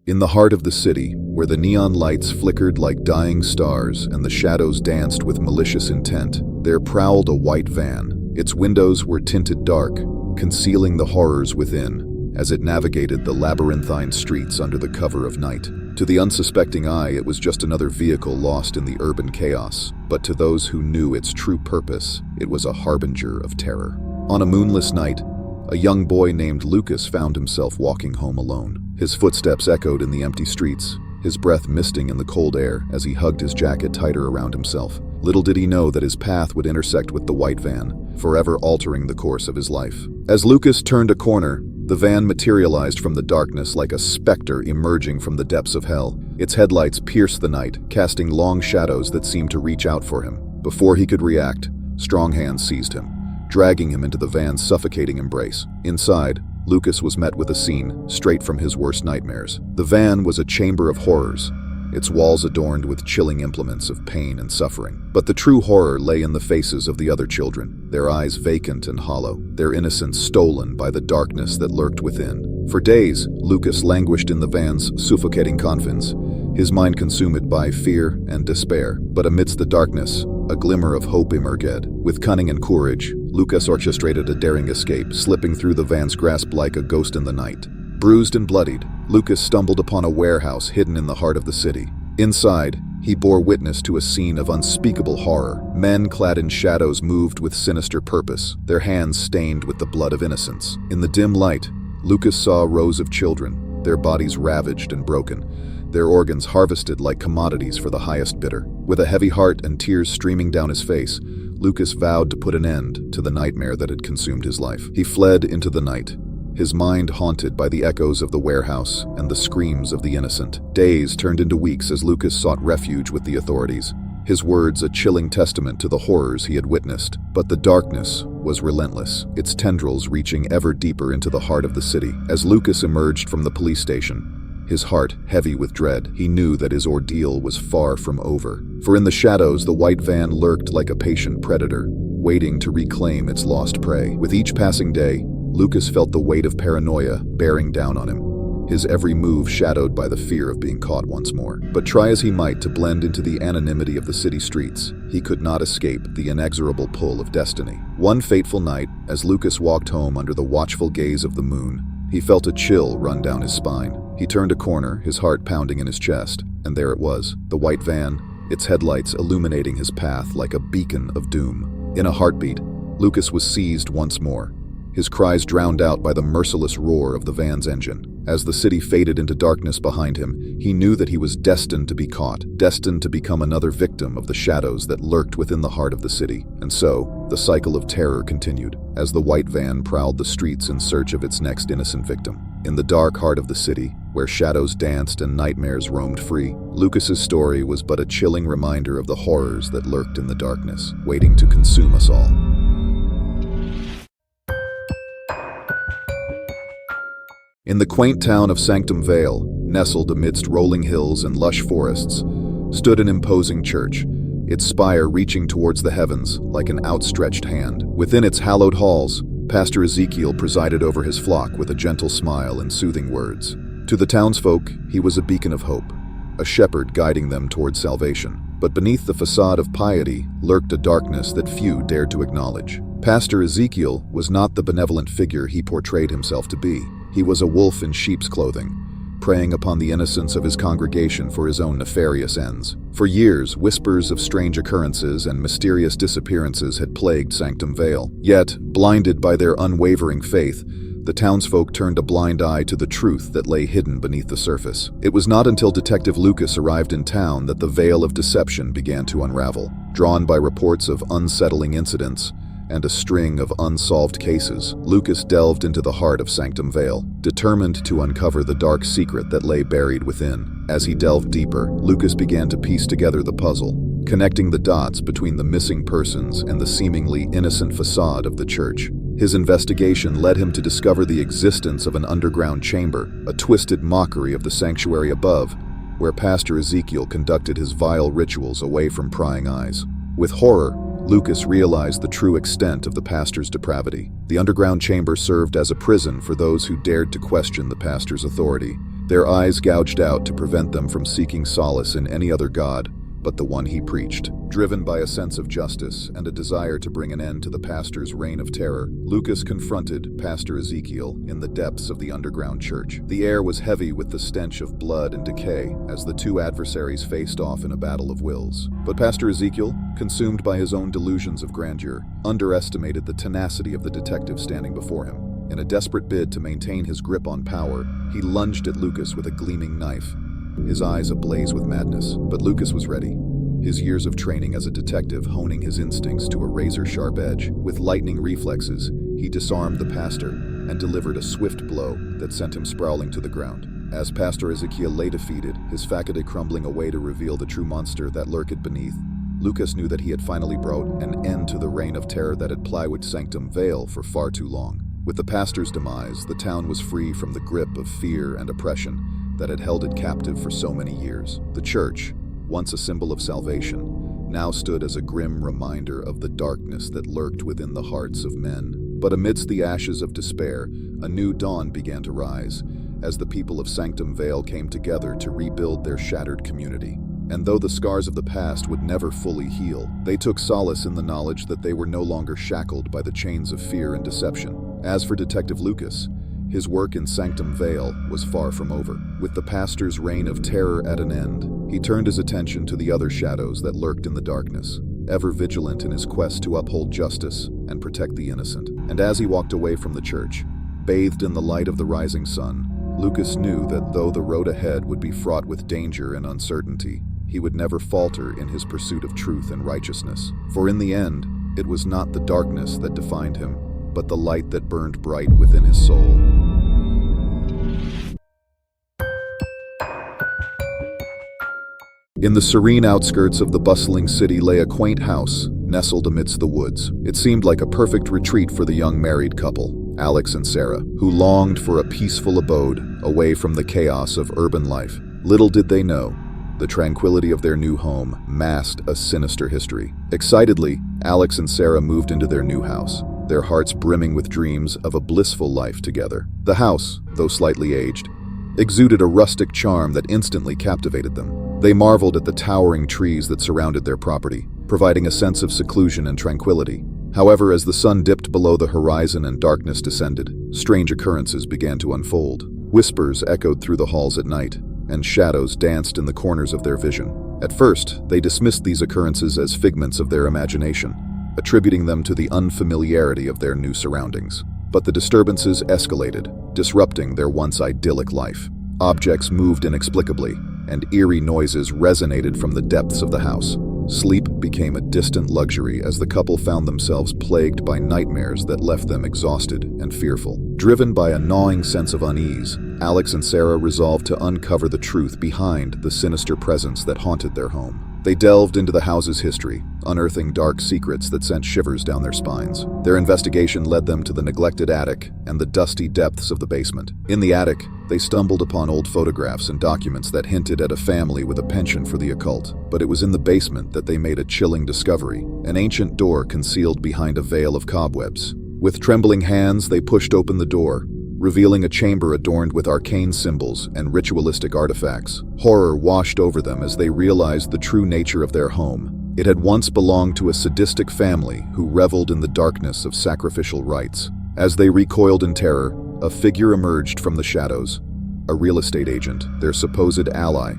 In the heart of the city, where the neon lights flickered like dying stars and the shadows danced with malicious intent, there prowled a white van. Its windows were tinted dark, concealing the horrors within, as it navigated the labyrinthine streets under the cover of night. To the unsuspecting eye, it was just another vehicle lost in the urban chaos, but to those who knew its true purpose, it was a harbinger of terror. On a moonless night, a young boy named Lucas found himself walking home alone. His footsteps echoed in the empty streets, his breath misting in the cold air as he hugged his jacket tighter around himself. Little did he know that his path would intersect with the white van, forever altering the course of his life. As Lucas turned a corner, the van materialized from the darkness like a specter emerging from the depths of hell. Its headlights pierced the night, casting long shadows that seemed to reach out for him. Before he could react, strong hands seized him, dragging him into the van's suffocating embrace. Inside, Lucas was met with a scene straight from his worst nightmares. The van was a chamber of horrors, its walls adorned with chilling implements of pain and suffering. But the true horror lay in the faces of the other children, their eyes vacant and hollow, their innocence stolen by the darkness that lurked within. For days, Lucas languished in the van's suffocating confines, his mind consumed by fear and despair. But amidst the darkness, a glimmer of hope emerged. With cunning and courage, Lucas orchestrated a daring escape, slipping through the van's grasp like a ghost in the night. Bruised and bloodied, Lucas stumbled upon a warehouse hidden in the heart of the city. Inside, he bore witness to a scene of unspeakable horror. Men clad in shadows moved with sinister purpose, their hands stained with the blood of innocents. In the dim light, Lucas saw rows of children, their bodies ravaged and broken, their organs harvested like commodities for the highest bidder. With a heavy heart and tears streaming down his face, Lucas vowed to put an end to the nightmare that had consumed his life. He fled into the night, his mind haunted by the echoes of the warehouse and the screams of the innocent. Days turned into weeks as Lucas sought refuge with the authorities, his words a chilling testament to the horrors he had witnessed. But the darkness was relentless, its tendrils reaching ever deeper into the heart of the city. As Lucas emerged from the police station, his heart heavy with dread, he knew that his ordeal was far from over. For in the shadows, the white van lurked like a patient predator, waiting to reclaim its lost prey. With each passing day, Lucas felt the weight of paranoia bearing down on him, his every move shadowed by the fear of being caught once more. But try as he might to blend into the anonymity of the city streets, he could not escape the inexorable pull of destiny. One fateful night, as Lucas walked home under the watchful gaze of the moon, he felt a chill run down his spine. He turned a corner, his heart pounding in his chest, and there it was, the white van, its headlights illuminating his path like a beacon of doom. In a heartbeat, Lucas was seized once more, his cries drowned out by the merciless roar of the van's engine. As the city faded into darkness behind him, he knew that he was destined to be caught, destined to become another victim of the shadows that lurked within the heart of the city. And so, the cycle of terror continued, as the white van prowled the streets in search of its next innocent victim. In the dark heart of the city, where shadows danced and nightmares roamed free, Lucas's story was but a chilling reminder of the horrors that lurked in the darkness, waiting to consume us all. In the quaint town of Sanctum Vale, nestled amidst rolling hills and lush forests, stood an imposing church, its spire reaching towards the heavens like an outstretched hand. Within its hallowed halls, Pastor Ezekiel presided over his flock with a gentle smile and soothing words. To the townsfolk, he was a beacon of hope, a shepherd guiding them towards salvation. But beneath the facade of piety lurked a darkness that few dared to acknowledge. Pastor Ezekiel was not the benevolent figure he portrayed himself to be. He was a wolf in sheep's clothing, preying upon the innocence of his congregation for his own nefarious ends. For years, whispers of strange occurrences and mysterious disappearances had plagued Sanctum Vale. Yet, blinded by their unwavering faith, the townsfolk turned a blind eye to the truth that lay hidden beneath the surface. It was not until Detective Lucas arrived in town that the veil of deception began to unravel. Drawn by reports of unsettling incidents and a string of unsolved cases, Lucas delved into the heart of Sanctum Vale, determined to uncover the dark secret that lay buried within. As he delved deeper, Lucas began to piece together the puzzle, connecting the dots between the missing persons and the seemingly innocent facade of the church. His investigation led him to discover the existence of an underground chamber, a twisted mockery of the sanctuary above, where Pastor Ezekiel conducted his vile rituals away from prying eyes. With horror, Lucas realized the true extent of the pastor's depravity. The underground chamber served as a prison for those who dared to question the pastor's authority, their eyes gouged out to prevent them from seeking solace in any other god but the one he preached. Driven by a sense of justice and a desire to bring an end to the pastor's reign of terror, Lucas confronted Pastor Ezekiel in the depths of the underground church. The air was heavy with the stench of blood and decay as the two adversaries faced off in a battle of wills. But Pastor Ezekiel, consumed by his own delusions of grandeur, underestimated the tenacity of the detective standing before him. In a desperate bid to maintain his grip on power, he lunged at Lucas with a gleaming knife, his eyes ablaze with madness. But Lucas was ready, his years of training as a detective honing his instincts to a razor-sharp edge. With lightning reflexes, he disarmed the pastor and delivered a swift blow that sent him sprawling to the ground. As Pastor Ezekiel lay defeated, his faculty crumbling away to reveal the true monster that lurked beneath, Lucas knew that he had finally brought an end to the reign of terror that had plagued Sanctum Vale for far too long. With the pastor's demise, the town was free from the grip of fear and oppression that had held it captive for so many years. The church, once a symbol of salvation, now stood as a grim reminder of the darkness that lurked within the hearts of men. But amidst the ashes of despair, a new dawn began to rise, as the people of Sanctum Vale came together to rebuild their shattered community. And though the scars of the past would never fully heal, they took solace in the knowledge that they were no longer shackled by the chains of fear and deception. As for Detective Lucas, his work in Sanctum Vale was far from over. With the pastor's reign of terror at an end, he turned his attention to the other shadows that lurked in the darkness, ever vigilant in his quest to uphold justice and protect the innocent. And as he walked away from the church, bathed in the light of the rising sun, Lucas knew that though the road ahead would be fraught with danger and uncertainty, he would never falter in his pursuit of truth and righteousness. For in the end, it was not the darkness that defined him, but the light that burned bright within his soul. In the serene outskirts of the bustling city lay a quaint house, nestled amidst the woods. It seemed like a perfect retreat for the young married couple, Alex and Sarah, who longed for a peaceful abode away from the chaos of urban life. Little did they know, the tranquility of their new home masked a sinister history. Excitedly, Alex and Sarah moved into their new house, their hearts brimming with dreams of a blissful life together. The house, though slightly aged, exuded a rustic charm that instantly captivated them. They marveled at the towering trees that surrounded their property, providing a sense of seclusion and tranquility. However, as the sun dipped below the horizon and darkness descended, strange occurrences began to unfold. Whispers echoed through the halls at night, and shadows danced in the corners of their vision. At first, they dismissed these occurrences as figments of their imagination, attributing them to the unfamiliarity of their new surroundings. But the disturbances escalated, disrupting their once idyllic life. Objects moved inexplicably, and eerie noises resonated from the depths of the house. Sleep became a distant luxury as the couple found themselves plagued by nightmares that left them exhausted and fearful. Driven by a gnawing sense of unease, Alex and Sarah resolved to uncover the truth behind the sinister presence that haunted their home. They delved into the house's history, unearthing dark secrets that sent shivers down their spines. Their investigation led them to the neglected attic and the dusty depths of the basement. In the attic, they stumbled upon old photographs and documents that hinted at a family with a penchant for the occult. But it was in the basement that they made a chilling discovery, an ancient door concealed behind a veil of cobwebs. With trembling hands, they pushed open the door, revealing a chamber adorned with arcane symbols and ritualistic artifacts. Horror washed over them as they realized the true nature of their home. It had once belonged to a sadistic family who reveled in the darkness of sacrificial rites. As they recoiled in terror, a figure emerged from the shadows, a real estate agent, their supposed ally,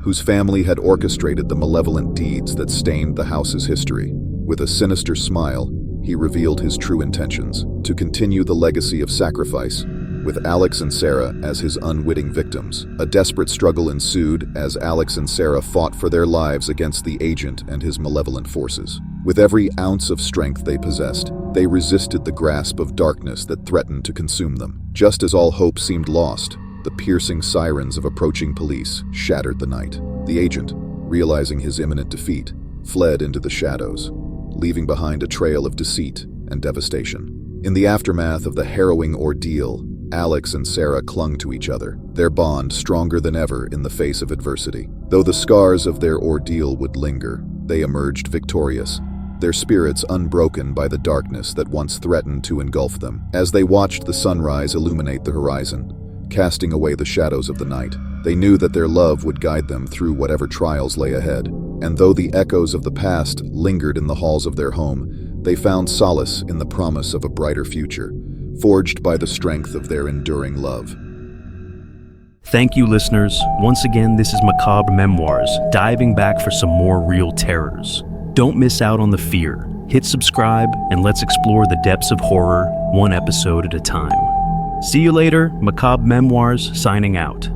whose family had orchestrated the malevolent deeds that stained the house's history. With a sinister smile, he revealed his true intentions: to continue the legacy of sacrifice, with Alex and Sarah as his unwitting victims. A desperate struggle ensued as Alex and Sarah fought for their lives against the agent and his malevolent forces. With every ounce of strength they possessed, they resisted the grasp of darkness that threatened to consume them. Just as all hope seemed lost, the piercing sirens of approaching police shattered the night. The agent, realizing his imminent defeat, fled into the shadows, leaving behind a trail of deceit and devastation. In the aftermath of the harrowing ordeal, Alex and Sarah clung to each other, their bond stronger than ever in the face of adversity. Though the scars of their ordeal would linger, they emerged victorious, their spirits unbroken by the darkness that once threatened to engulf them. As they watched the sunrise illuminate the horizon, casting away the shadows of the night. They knew that their love would guide them through whatever trials lay ahead. And though the echoes of the past lingered in the halls of their home, they found solace in the promise of a brighter future, forged by the strength of their enduring love. Thank you, listeners. Once again, this is Macabre Memoirs, diving back for some more real terrors. Don't miss out on the fear. Hit subscribe, and let's explore the depths of horror, one episode at a time. See you later. Macabre Memoirs signing out.